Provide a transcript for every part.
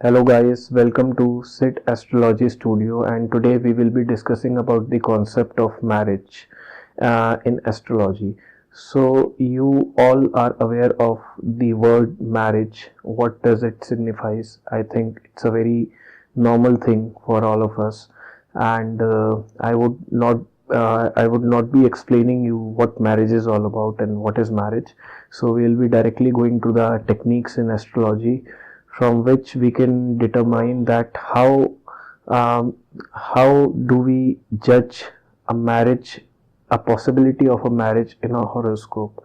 Hello guys, welcome to Sit Astrology Studio, and today we will be discussing about the concept of marriage in astrology. So you all are aware of the word marriage. What does it signifies? I think it's a very normal thing for all of us, and I would not be explaining you what marriage is all about and what is marriage. So we will be directly going to the techniques in astrology, from which we can determine that um, how do we judge a marriage, a possibility of a marriage in a horoscope.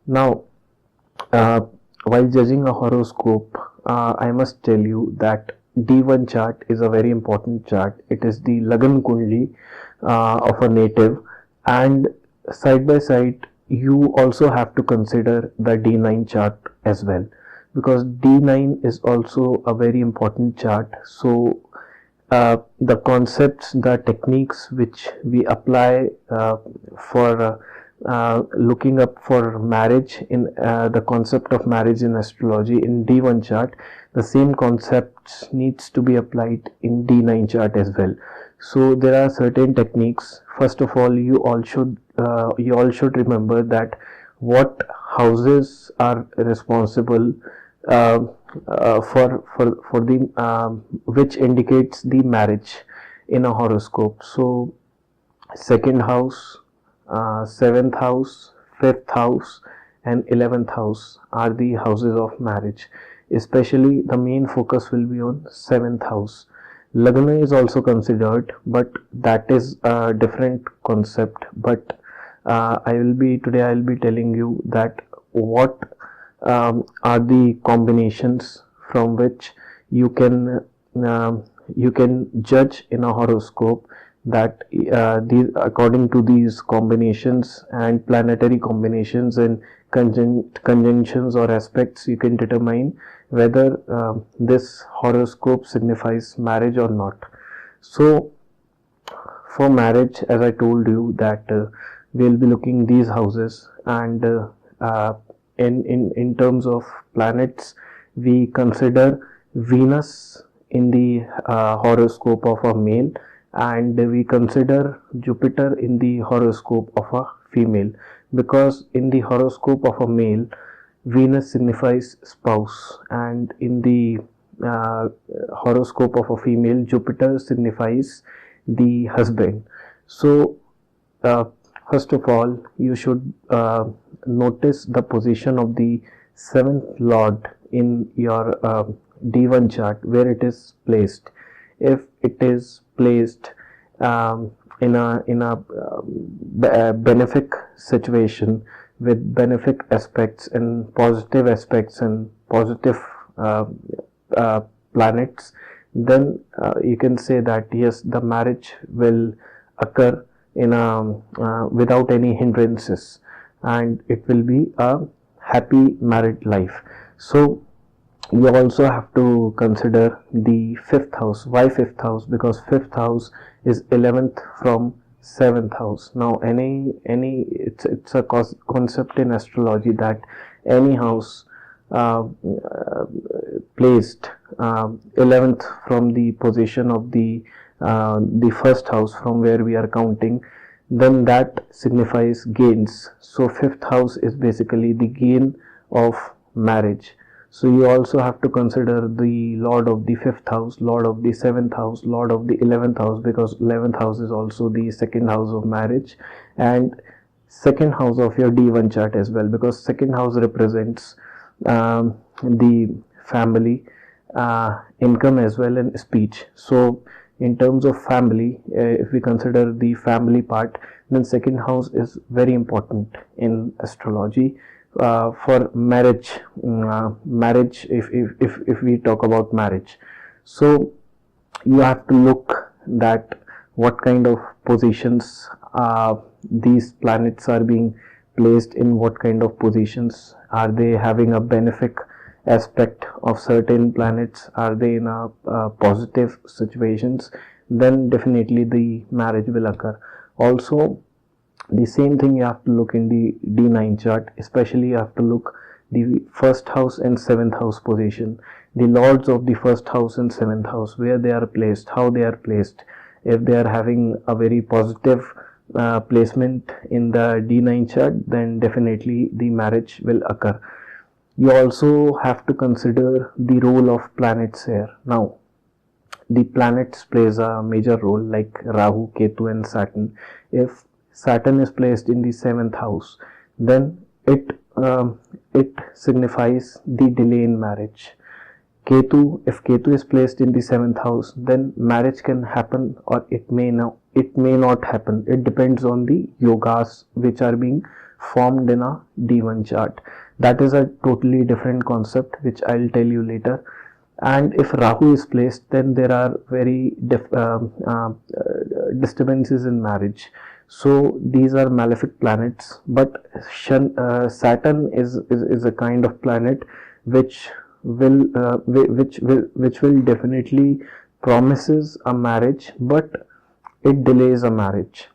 Now, uh, while judging a horoscope, I must tell you that D1 chart is a very important chart. It is the Lagan Kundli of a native, and side by side, you also have to consider the D9 chart as well, because D9 is also a very important chart. So the concepts, the techniques which we apply for looking up for marriage in the concept of marriage in astrology in D1 chart, the same concepts needs to be applied in D9 chart as well. So there are certain techniques. First of all, you all should remember that what houses are responsible uh, for the which indicates the marriage in a horoscope. So second house, seventh house, fifth house, and 11th house are the houses of marriage. Especially the main focus will be on seventh house. Lagna is also considered, but that is a different concept. But I will be telling you that what are the combinations from which you can um, you can judge in a horoscope, that these, according to these combinations and planetary combinations and conjunctions or aspects, you can determine whether this horoscope signifies marriage or not. So for marriage, as I told you that we'll be looking these houses, and uh, in terms of planets, we consider Venus in the horoscope of a male, and we consider Jupiter in the horoscope of a female, because in the horoscope of a male, Venus signifies spouse, and in the uh, horoscope of a female, Jupiter signifies the husband. So uh, first of all, you should notice the position of the seventh lord in your D1 chart, where it is placed. If it is placed in a benefic situation with benefic aspects and positive uh, uh, planets, then you can say that yes, the marriage will occur in a without any hindrances, and it will be a happy married life. So you also have to consider the fifth house. Why fifth house? Because fifth house is 11th from seventh house. Now any it's a concept in astrology that any house placed 11th from the position of the first house from where we are counting, then that signifies gains. So fifth house is basically the gain of marriage. So you also have to consider the lord of the fifth house, lord of the seventh house, lord of the 11th house, because 11th house is also the second house of marriage, and second house of your D1 chart as well, because second house represents the family, income as well, and speech. So in terms of family, if we consider the family part, then second house is very important in astrology for marriage. Marriage, if we talk about marriage, so you have to look that what kind of positions these planets are being placed in, what kind of positions are they having a benefic aspect of certain planets, are they in a positive situations, then definitely the marriage will occur. Also, the same thing you have to look in the D9 chart, especially you have to look the first house and seventh house position, the lords of the first house and seventh house, where they are placed, how they are placed. If they are having a very positive placement in the D9 chart, then definitely the marriage will occur. You also have to consider the role of planets here. Now, the planets plays a major role, like Rahu, Ketu and Saturn. If Saturn is placed in the seventh house, then it signifies the delay in marriage. If Ketu is placed in the seventh house, then marriage can happen or it may not happen. It depends on the yogas which are being formed in a D1 chart. That is a totally different concept which I'll tell you later. And if Rahu is placed, then there are very disturbances in marriage. So these are malefic planets, but Saturn is a kind of planet which will definitely promises a marriage, but it delays a marriage.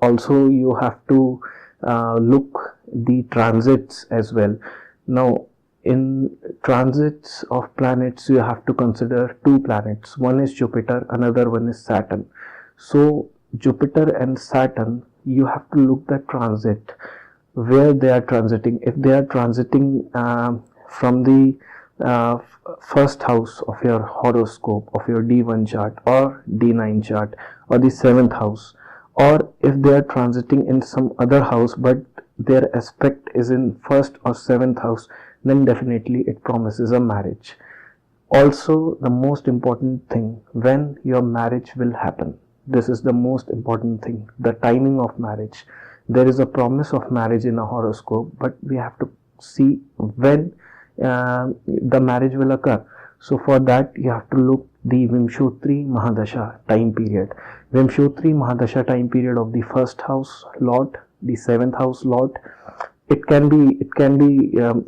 Also, you have to look the transits as well. Now, in transits of planets, you have to consider two planets. One is Jupiter, another one is Saturn. So Jupiter and Saturn, you have to look the transit, where they are transiting. If they are transiting from the first house of your horoscope, of your D1 chart or D9 chart, or the seventh house, or if they are transiting in some other house but their aspect is in first or seventh house, then definitely it promises a marriage. Also, the most important thing, when your marriage will happen. This is the most important thing, the timing of marriage. There is a promise of marriage in a horoscope, but we have to see when the marriage will occur. So for that, you have to look the Vimshotri Mahadasha time period. Vimshotri Mahadasha time period of the first house Lord, the seventh house Lord. It can be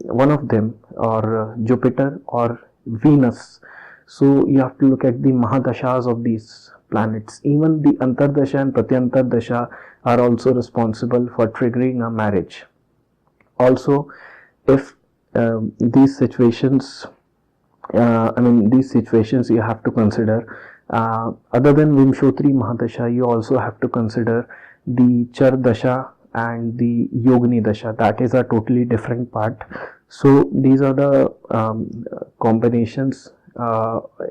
one of them, or Jupiter or Venus. So you have to look at the Mahadashas of these planets. Even the Antardasha and Pratyantardasha are also responsible for triggering a marriage. Also, if these situations you have to consider, other than Vimshotri Mahadasha, you also have to consider the Chardasha and the Yogini Dasha. That is a totally different part. So these are the combinations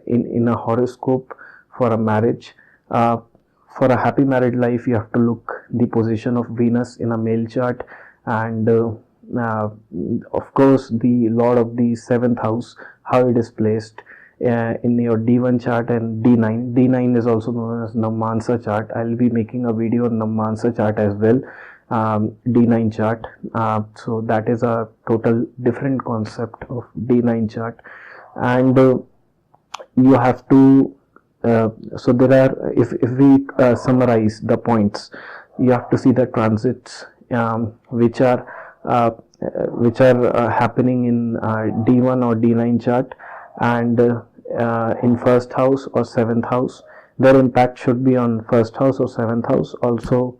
in a horoscope for a marriage. For a happy married life, you have to look the position of Venus in a male chart, and of course the Lord of the seventh house, how it is placed in your D1 chart and D9. D9 is also known as Navamsa chart. I'll be making a video on Navamsa chart as well. D9 chart. So that is a total different concept of D9 chart, and you have to. So there are, if we summarize the points, you have to see the transits which are happening in D1 or D9 chart, and in first house or seventh house. Their impact should be on first house or seventh house. Also,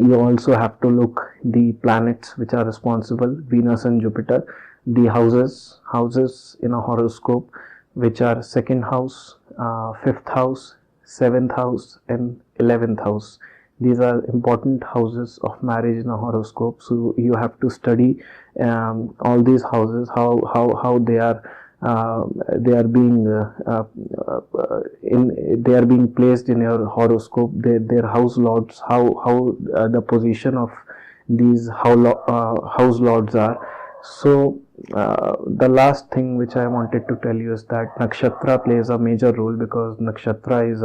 you also have to look the planets which are responsible, Venus and Jupiter, the houses in a horoscope, which are second house, fifth house, seventh house and 11th house. These are important houses of marriage in a horoscope. So you have to study all these houses, how they are being placed in your horoscope, their house lords, how the position of these house lords are. So the last thing which I wanted to tell you is that nakshatra plays a major role, because nakshatra is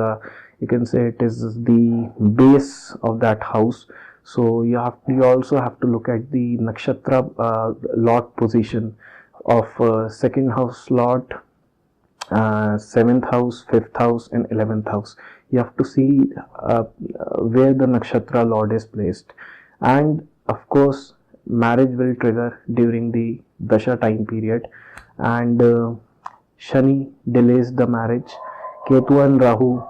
you can say it is the base of that house. So you also have to look at the nakshatra lord position of second house lord, seventh house, fifth house and 11th house. You have to see where the nakshatra lord is placed, and of course marriage will trigger during the dasha time period, and Shani delays the marriage. Ketu and Rahu,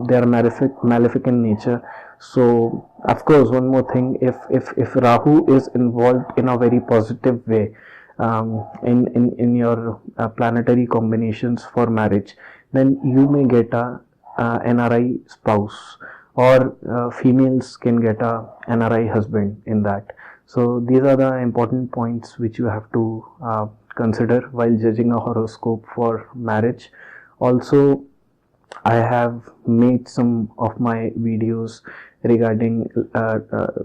they are malefic in nature, So of course, one more thing, if Rahu is involved in a very positive way in your planetary combinations for marriage, then you may get a NRI spouse, or females can get a NRI husband in that. So these are the important points which you have to consider while judging a horoscope for marriage. Also, I have made some of my videos regarding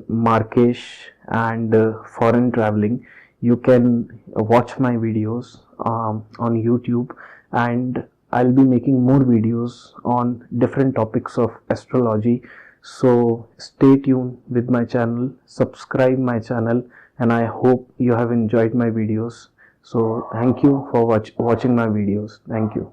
Marrakesh and foreign traveling. You can watch my videos on YouTube, and I'll be making more videos on different topics of astrology. So stay tuned with my channel, subscribe my channel, and I hope you have enjoyed my videos. So thank you for watching my videos. Thank you.